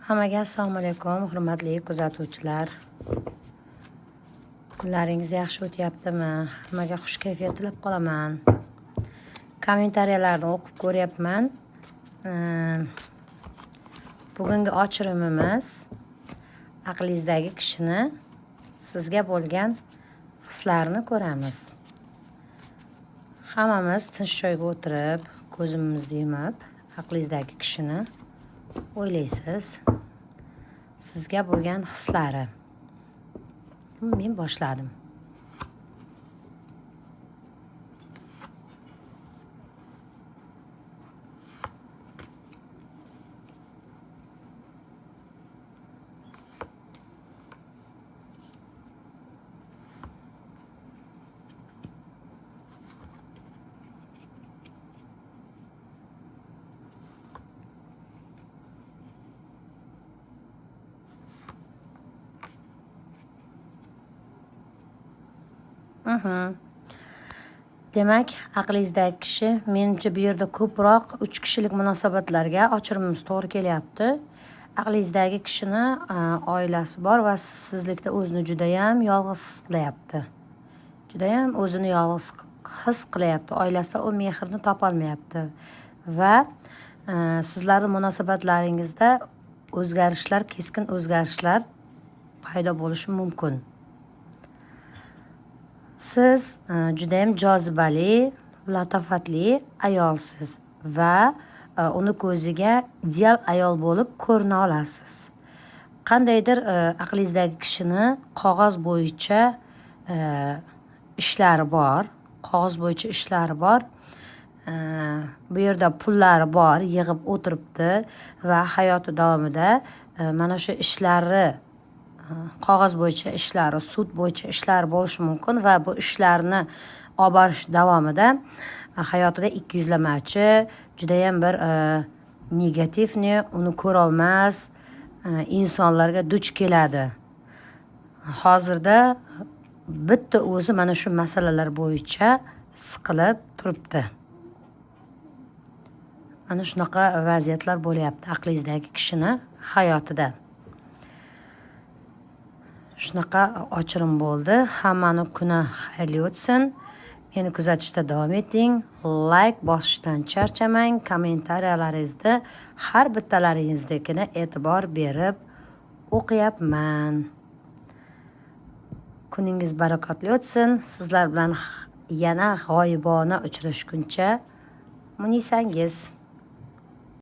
Hammaga assalomu alaykum, hurmatli kuzatuvchilar. Kunlaringiz yaxshi o'tyaptimi? Hammaga xush kayfiyat tilab qolaman. Kommentariyalarni o'qib ko'ryapman. Bugungi ochirimimiz aqlingizdagi kishini, sizga bo'lgan hislarni ko'ramiz. Hammamiz tinch joyga o'tirib, ko'zimizni yumib, aqlingizdagi kishini o'ylaysiz. Sizga bo'lgan hislari. Men boshladim. Demak, aqlingizdagi kishi, menimcha bu yerda ko'proq 3 kishilik munosabatlarga ochirimimiz to'g'ri kelyapti. Aqlingizdagi kishini oilasi bor va sizlikda o'zini judayam yolg'iz his qilyapti. Judayam o'zini yolg'iz his qilyapti. Oilasida u mehrni topolmayapti va sizlarning munosabatlaringizda o'zgarishlar, keskin o'zgarishlar paydo bo'lishi mumkin. Siz judayam jozibali, latofatli ayolsiz va uni ko'ziga ideal ayol bo'lib ko'rina olasiz. Qandaydir aqlingizdagi kishini qog'oz bo'yicha ishlari bor. Bu yerda pullari bor, yig'ib o'tiribdi va hayoti davomida mana shu ishlari, qog'oz bo'yicha ishlari, sud bo'yicha ishlari bo'lishi mumkin va bu ishlarni olib borish davomida hayotida ikkiyuzlamachi, judayam bir negativni, uni ko'rolmas insonlarga duch keladi. Hozirda bitta o'zi mana shu masalalar bo'yicha siqilib turibdi. Mana shunaqa vaziyatlar bo'lyapti aqlingizdagi kishini hayotida. Shunaqa ochirim bo'ldi. Hammani kuni xayrli o'tsin. Meni kuzatishda davom eting. Like bosishdan charchamang. Kommentariyalaringizni har bittalaringiznikini e'tibor berib o'qiyapman. Kuningiz barakotli o'tsin. Sizlar bilan yana g'oyibona uchrashguncha Munisangiz.